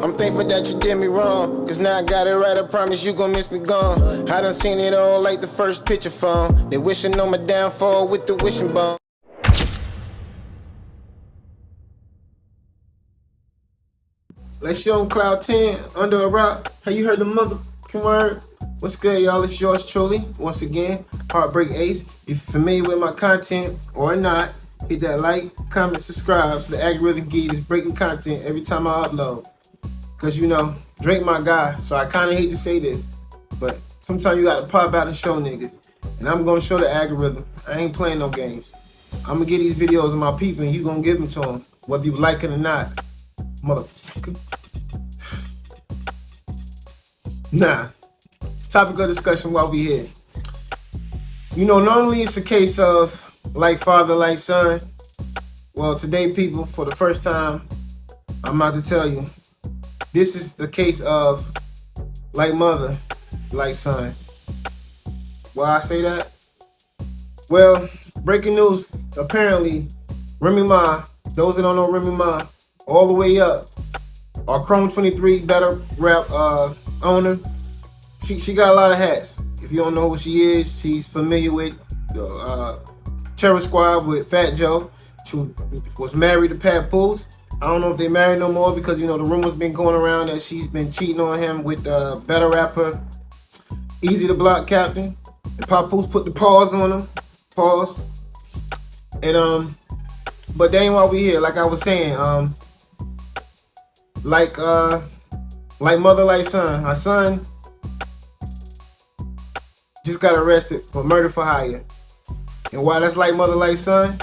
I'm thankful that you did me wrong, cause now I got it right, I promise you gon' miss me gone. I done seen it all like the first picture phone. They wishing on my downfall with the wishing bone. Let's show 'em Cloud 10 under a rock. How you heard the motherfucking word? What's good, y'all? It's yours truly. Once again, Heartbreak Ace. If you're familiar with my content or not, hit that like, comment, subscribe so the algorithm give you this breaking content every time I upload. Cause you know, Drake my guy, so I kinda hate to say this, but sometimes you gotta pop out and show niggas. And I'm gonna show the algorithm. I ain't playing no games. I'm gonna get these videos of my people and you gonna give them to them, whether you like it or not. Motherfucker. Nah. Topic of discussion while we here. You know, normally it's a case of like father, like son. Well, today, people, for the first time, I'm about to tell you, this is the case of like mother, like son. Why I say that? Well, breaking news, apparently, Remy Ma, those that don't know Remy Ma, all the way up, our Chrome 23 better rap owner. She got a lot of hats. If you don't know who she is, she's familiar with Terror Squad with Fat Joe. She was married to Pat Pools. I don't know if they're married no more because, you know, the rumors been going around that she's been cheating on him with better rapper, Easy the Block Captain. And Pat Pools put the pause on him. Pause. And but that ain't why we here. Like I was saying, like mother, like son. Her son just got arrested for murder for hire. And why that's like mother, like son?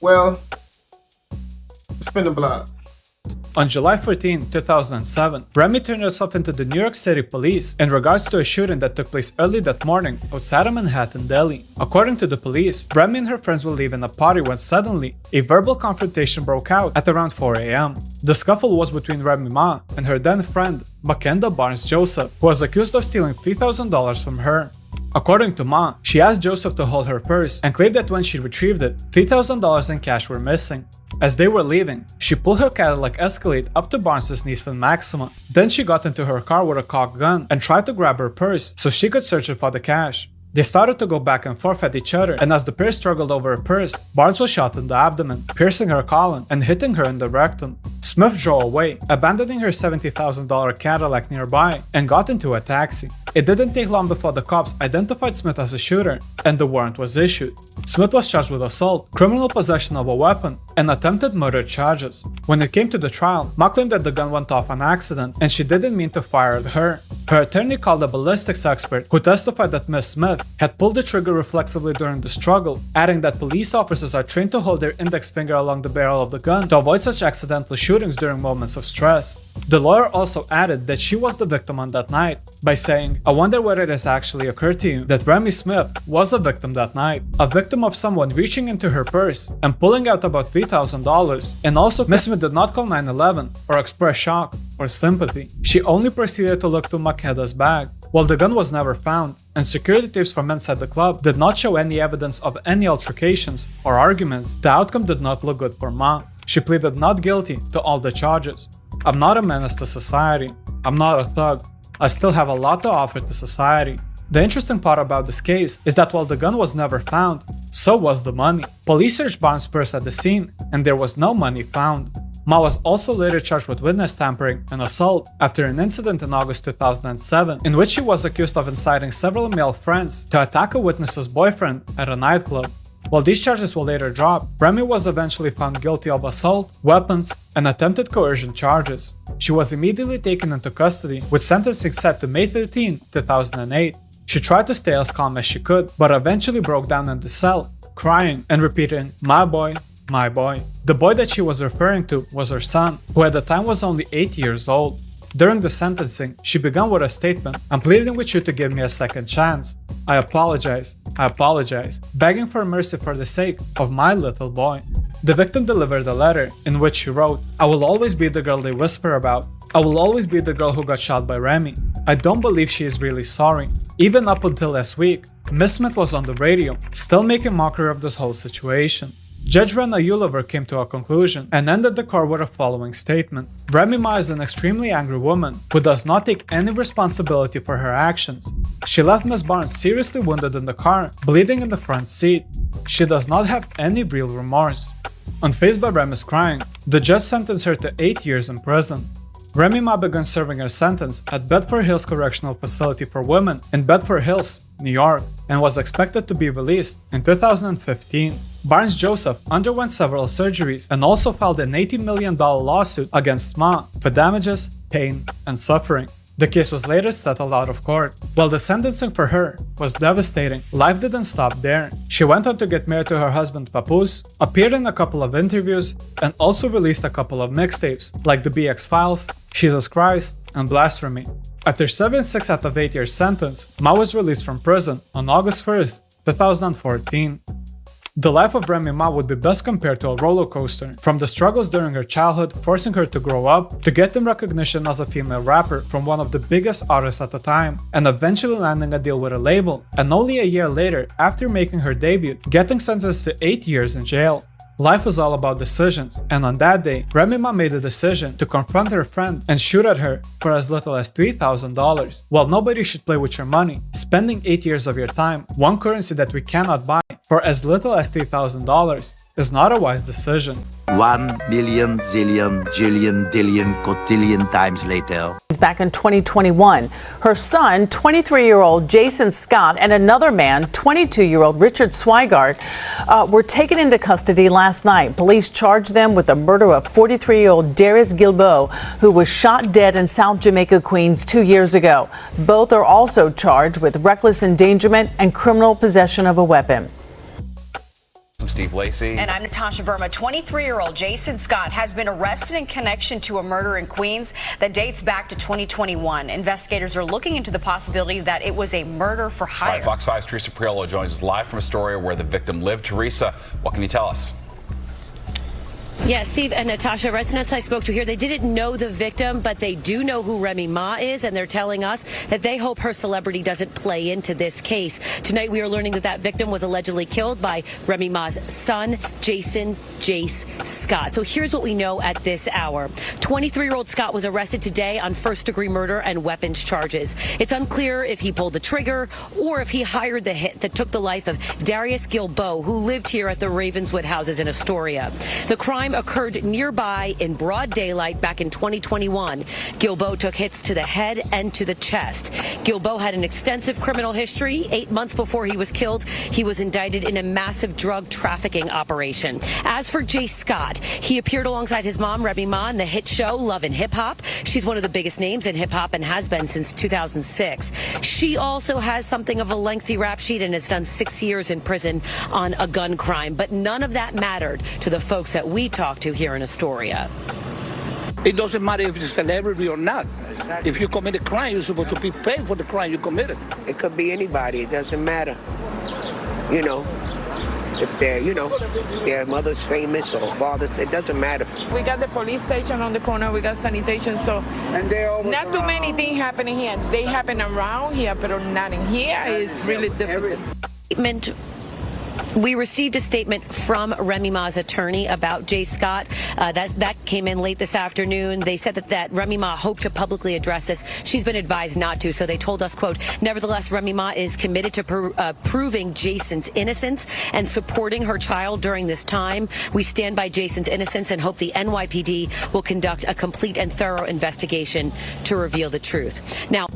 Well, spin the block. On July 14, 2007, Remy turned herself into the New York City police in regards to a shooting that took place early that morning outside of Manhattan, Delhi. According to the police, Remy and her friends were leaving a party when suddenly a verbal confrontation broke out at around 4 a.m. The scuffle was between Remy Ma and her then friend, Makenda Barnes Joseph, who was accused of stealing $3,000 from her. According to Ma, she asked Joseph to hold her purse and claimed that when she retrieved it, $3,000 in cash were missing. As they were leaving, she pulled her Cadillac Escalade up to Barnes' Nissan Maxima. Then she got into her car with a cocked gun and tried to grab her purse so she could search it for the cash. They started to go back and forth at each other, and as the pair struggled over her purse, Barnes was shot in the abdomen, piercing her colon and hitting her in the rectum. Smith drove away, abandoning her $70,000 Cadillac nearby, and got into a taxi. It didn't take long before the cops identified Smith as a shooter, and the warrant was issued. Smith was charged with assault, criminal possession of a weapon, and attempted murder charges. When it came to the trial, Ma claimed that the gun went off on accident, and she didn't mean to fire at her. Her attorney called a ballistics expert who testified that Ms. Smith had pulled the trigger reflexively during the struggle, adding that police officers are trained to hold their index finger along the barrel of the gun to avoid such accidental shootings during moments of stress. The lawyer also added that she was the victim on that night by saying, "I wonder whether it has actually occurred to you that Remy Smith was a victim that night, a victim of someone reaching into her purse and pulling out about $3,000. And also, Ms. Smith did not call 911 or express shock or sympathy. She only proceeded to look through Makeda's bag. While the gun was never found, and security tapes from inside the club did not show any evidence of any altercations or arguments, the outcome did not look good for Ma. She pleaded not guilty to all the charges. I'm not a menace to society. I'm not a thug. I still have a lot to offer to society." The interesting part about this case is that while the gun was never found, so was the money. Police searched Barnes' purse at the scene, and there was no money found. Ma was also later charged with witness tampering and assault after an incident in August 2007 in which she was accused of inciting several male friends to attack a witness's boyfriend at a nightclub. While these charges were later dropped, Remy was eventually found guilty of assault, weapons, and attempted coercion charges. She was immediately taken into custody, with sentencing set to May 13, 2008. She tried to stay as calm as she could, but eventually broke down in the cell, crying and repeating, "My boy, my boy." The boy that she was referring to was her son, who at the time was only 8 years old. During the sentencing, she began with a statement, "I'm pleading with you to give me a second chance. I apologize, begging for mercy for the sake of my little boy." The victim delivered a letter in which she wrote, "I will always be the girl they whisper about. I will always be the girl who got shot by Remy. I don't believe she is really sorry. Even up until last week, Miss Smith was on the radio, still making mockery of this whole situation. Judge Rena Yuliver came to a conclusion and ended the court with the following statement. Remy Ma is an extremely angry woman who does not take any responsibility for her actions. She left Ms. Barnes seriously wounded in the car, bleeding in the front seat. She does not have any real remorse. Unfazed by Remy's crying, the judge sentenced her to 8 years in prison. Remy Ma began serving her sentence at Bedford Hills Correctional Facility for Women in Bedford Hills, New York, and was expected to be released in 2015. Barnes Joseph underwent several surgeries and also filed an $80 million lawsuit against Ma for damages, pain, and suffering. The case was later settled out of court. While the sentencing for her was devastating, life didn't stop there. She went on to get married to her husband Papoose, appeared in a couple of interviews, and also released a couple of mixtapes, like The BX Files, Jesus Christ, and Blasphemy. After serving 6 out of 8 years sentence, Ma was released from prison on August 1st, 2014. The life of Remy Ma would be best compared to a roller coaster, from the struggles during her childhood forcing her to grow up, to getting recognition as a female rapper from one of the biggest artists at the time, and eventually landing a deal with a label, and only a year later, after making her debut, getting sentenced to 8 years in jail. Life is all about decisions, and on that day, Remy Ma made a decision to confront her friend and shoot at her for as little as $3,000. While nobody should play with your money, spending 8 years of your time, one currency that we cannot buy, for as little as $3,000 is not a wise decision. 1 million, zillion, jillion, dillion, cotillion times later. Back in 2021, her son, 23-year-old Jace Scott, and another man, 22-year-old Richard Swigart, were taken into custody last night. Police charged them with the murder of 43-year-old Darius Gilbo, who was shot dead in South Jamaica, Queens 2 years ago. Both are also charged with reckless endangerment and criminal possession of a weapon. I'm Steve Lacey. And I'm Natasha Verma. 23-year-old Jace Scott has been arrested in connection to a murder in Queens that dates back to 2021. Investigators are looking into the possibility that it was a murder for hire. All right, Fox 5's Teresa Priolo joins us live from Astoria where the victim lived. Teresa, what can you tell us? Yeah, Steve and Natasha, residents I spoke to here, they didn't know the victim, but they do know who Remy Ma is, and they're telling us that they hope her celebrity doesn't play into this case. Tonight, we are learning that that victim was allegedly killed by Remy Ma's son, Jace Scott. So here's what we know at this hour. 23-year-old Scott was arrested today on first-degree murder and weapons charges. It's unclear if he pulled the trigger or if he hired the hit that took the life of Darius Gilbo, who lived here at the Ravenswood houses in Astoria. The crime occurred nearby in broad daylight back in 2021. Gilbo took hits to the head and to the chest. Gilbo had an extensive criminal history. 8 months before he was killed, he was indicted in a massive drug trafficking operation. As for Jace Scott, he appeared alongside his mom, Remy Ma, in the hit show Love and Hip Hop. She's one of the biggest names in hip hop and has been since 2006. She also has something of a lengthy rap sheet and has done 6 years in prison on a gun crime. But none of that mattered to the folks that we talked to here in Astoria. It doesn't matter if it's a celebrity or not. If you commit a crime, you're supposed to be paid for the crime you committed. It could be anybody. It doesn't matter. You know, if their mother's famous or father's, it doesn't matter. We got the police station on the corner. We got sanitation. So not too many things happening here. They happen around here, but not in here. It's really difficult. We received a statement from Remy Ma's attorney about Jace Scott. That came in late this afternoon. They said that Remy Ma hoped to publicly address this. She's been advised not to, so they told us, quote, nevertheless, Remy Ma is committed to proving Jason's innocence and supporting her child during this time. We stand by Jason's innocence and hope the NYPD will conduct a complete and thorough investigation to reveal the truth. Now,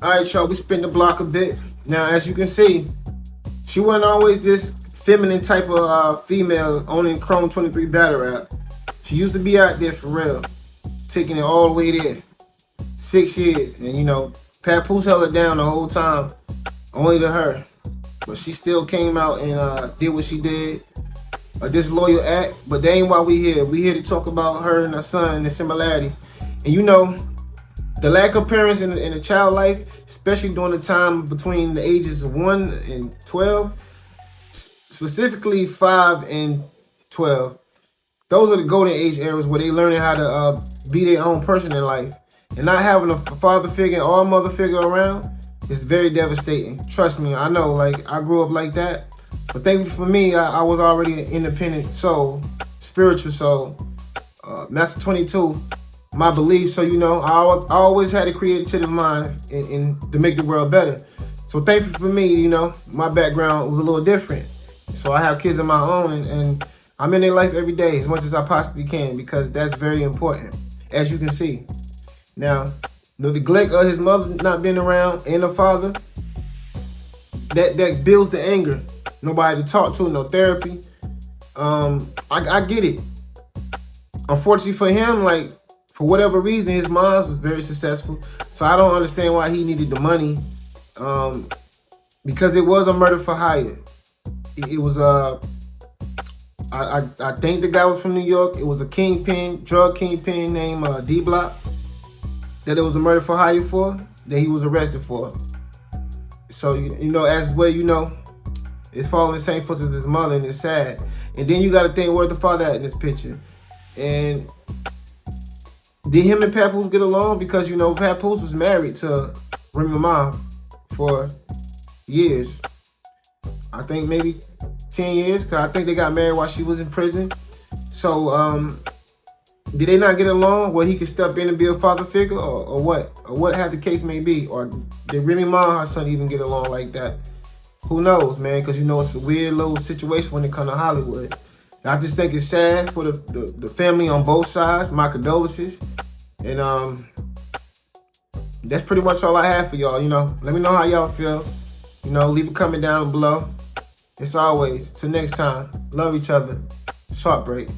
all right, y'all, we spin the block a bit. Now, as you can see, she wasn't always this feminine type of female owning Chrome 23 battle rap. She used to be out there for real, taking it all the way there. 6 years, and you know, Papoose held her down the whole time, only to her. But she still came out and did what she did. A disloyal act, but that ain't why we here. We here to talk about her and her son and the similarities. And you know, the lack of parents in a child life, especially during the time between the ages of 1 and 12, specifically 5 and 12. Those are the golden age eras where they learning how to be their own person in life. And not having a father figure or a mother figure around is very devastating. Trust me, I know, like, I grew up like that. But thankfully for me, I was already an independent soul, spiritual soul. Master 22, my belief. So, you know, I always had a creative mind and to make the world better. So thankfully for me, you know, my background was a little different. So I have kids of my own, and I'm in their life every day as much as I possibly can, because that's very important, as you can see. Now, the neglect of his mother not being around and the father, that builds the anger. Nobody to talk to, no therapy. I get it. Unfortunately for him, like, for whatever reason, his mom was very successful. So I don't understand why he needed the money. Because it was a murder for hire. It was I think the guy was from New York. It was a kingpin, drug kingpin named D Block, that it was a murder for hire for, that he was arrested for. So, you know, as well, you know, it's following the same footsteps as his mother, and it's sad. And then you got to think, where's the father at in this picture? And did him and Papoose get along? Because, you know, Papoose was married to Remy Ma for years. I think maybe 10 years, because I think they got married while she was in prison. So, did they not get along where he could step in and be a father figure, or what? Or what have the case may be? Or did Remy Ma and her son even get along like that? Who knows, man? Because, you know, it's a weird little situation when it comes to Hollywood. I just think it's sad for the family on both sides. My condolences. And that's pretty much all I have for y'all. You know, let me know how y'all feel. You know, leave a comment down below. As always, till next time, love each other. Short break.